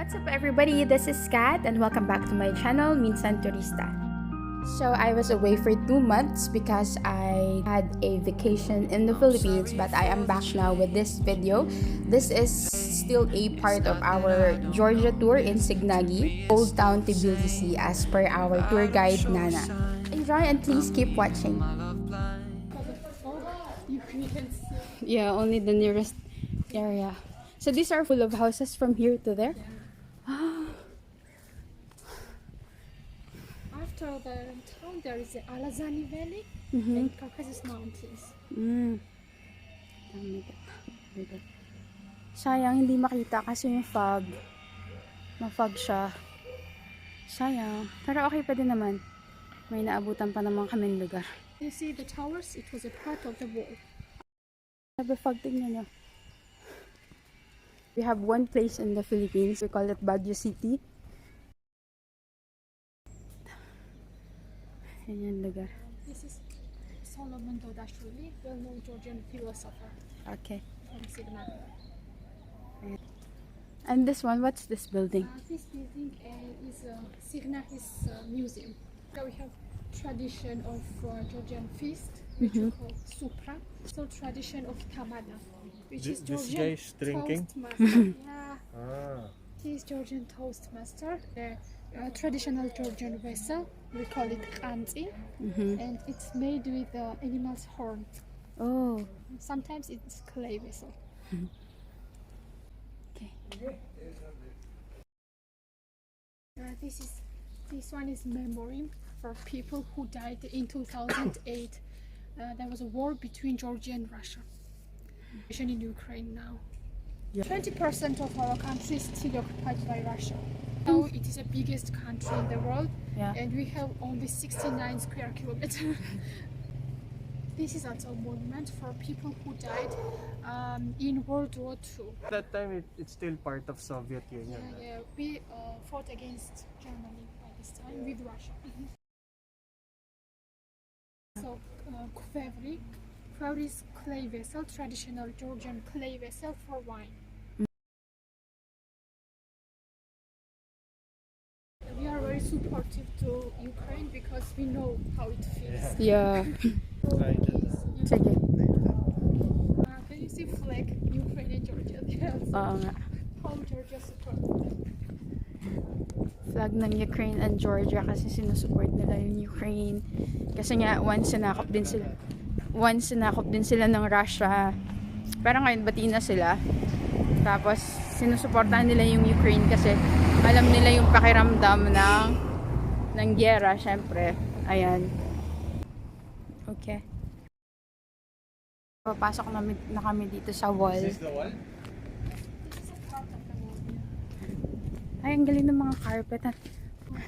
What's up everybody, this is Kat and welcome back to my channel, Minsan Turista. So I was away for 2 months because I had a vacation in the Philippines, but I am back now with this video. This is still a part of our Georgia tour in Signagi, Old Town Tbilisi as per our tour guide Nana. Enjoy and please keep watching. Yeah, only the nearest area. So these are full of houses from here to there? Yeah. After the town, there is the Alazani Valley and Caucasus Mountains. Sayang hindi makita kasi yung fog. Ma-fog siya. Sayang. Pero okay pa din naman. May naabutan pa naman kaming lugar. You see the towers? It was a part of the wall. Sabi fog, tingnan nyo. We have one place in the Philippines. We call it Baguio City. Ayan lugar. This is Solomon Dodashvili, well-known Georgian philosopher. Okay. From Signagi. And this one, what's this building? This building is Signagi's museum. Here we have tradition of Georgian feast, which we call supra. So tradition of tamada, which is Georgian toastmaster. Yeah. He is Georgian toastmaster. The traditional Georgian vessel, we call it kanti, and it's made with animal's horn. Oh. Sometimes it's clay vessel. Okay. This one is memoriam for people who died in 2008. There was a war between Georgia and Russia. In Ukraine now. 20% of our country is still occupied by Russia. Now it is the biggest country in the world, and we have only 69 square kilometers. This is also a monument for people who died in World War II. At that time, it's still part of Soviet Union. Yeah, we fought against Germany by this time with Russia. So, kvevri is clay vessel, traditional Georgian clay vessel for wine. We are very supportive to Ukraine because we know how it feels. Yeah. Sige. Can you see flag Ukraine and Georgia? Oo nga. How Georgia support. Flag ng Ukraine and Georgia kasi sinusupport nila yung Ukraine. Kasi nga once sinakop din sila ng Russia. Pero ngayon bati na sila. Tapos sinusuportahan nila yung Ukraine kasi alam nila yung pakiramdam ng giyera, syempre. Ayan. Okay. Papasok na kami dito sa wall. Is this the wall? This is a part of the wall. Ay, ang galing ng mga carpet.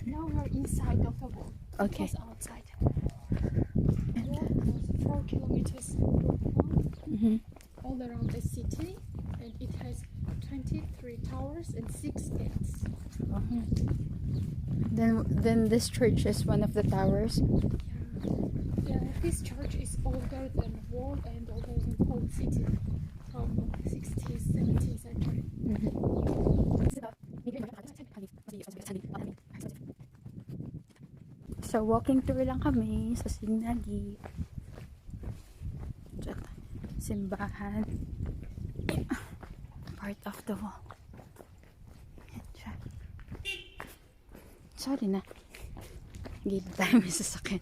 Now we are inside of the wall. Okay. It was outside. The wall goes 4 kilometers long, all around the city, and it has 23 towers and 6 gates. Then this church is one of the towers. Yeah, this church is older than the wall and older than the whole city from 16th, 17th century. So walking tour lang kami sa Signagi. Simbahan. Part of the wall. Sorry na. Gila tayo may sasakyan.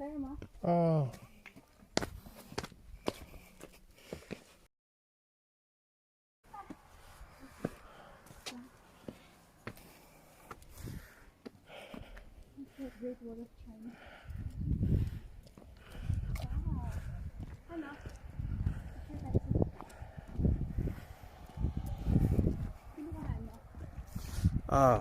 there, Ma. Oh. Great Wall of China. Hello. Pinukahan mo. Oh.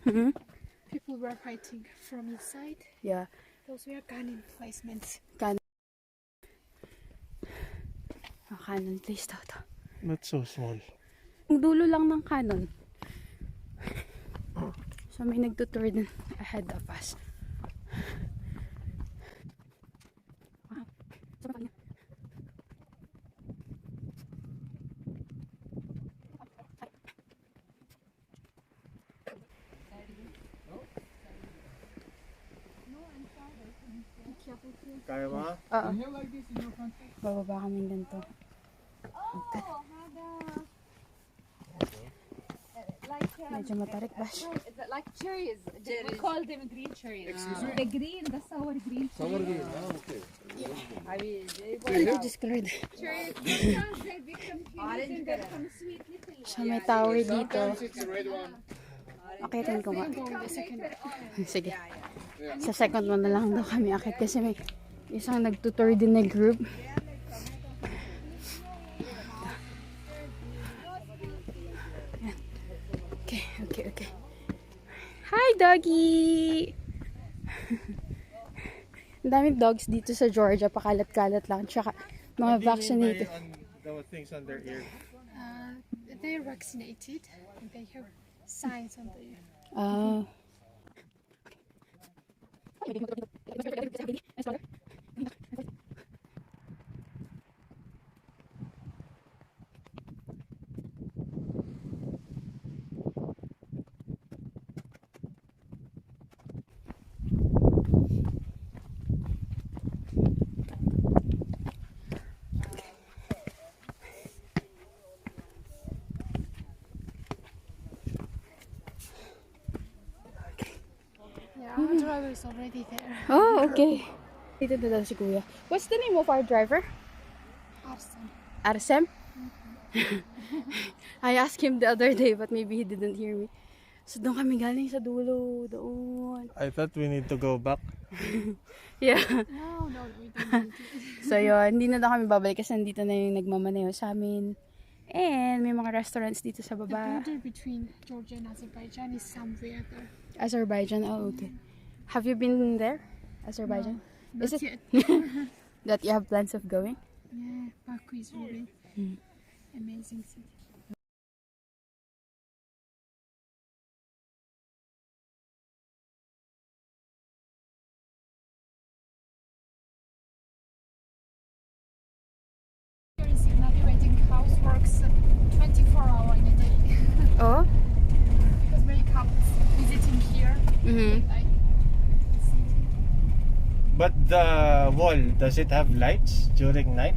Mm-hmm. People were fighting from inside. Yeah. Those were gun emplacements. Cannon place daw to. That's so small. Ang dulo lang ng cannon. So may nagtutour din ahead of us. Wow. Kaya mo? Oo. Bababa kami ganito. Medyo matarik ba siya? Like cherries. We call them green cherries. The green, the sour green. Sour green. Okay. I mean, Ay, Diyos ko Lord. cherries. Sometimes they become orange and become sweet little. So may tower dito. It's the red one. Akitin ko nga. Go in the second one. Sige. Sa second one na lang daw kami akit kasi may isang nagtutour din na group. Yan. Okay. Hi, doggy! Ang daming dogs dito sa Georgia. Pakalat-kalat lang. Tsaka mga vaccinated. The things on their ear. They're vaccinated and they have signs on the Ah. Yeah, our driver is already there. Oh, okay. Dito na daw si Kuya. What's the name of our driver? Arsen. Arsem? I asked him the other day but maybe he didn't hear me. So doon kami galing sa dulo. Doon. I thought we need to go back. Yeah. No, we don't need it. So yun, hindi na daw kami babalik kasi nandito na yung nagmamaneho sa amin. And may mga restaurants dito sa The baba. border between Georgia and Azerbaijan is somewhere there. Azerbaijan, oh okay. Have you been there? Azerbaijan? Not Is it yet. that you have plans of going? Yeah, Baku is really amazing city. Here in Signagi wedding house works 24 hours in a day. Oh? Because many couples visiting here, Mm-hmm. like the city. But the wall, does it have lights during night?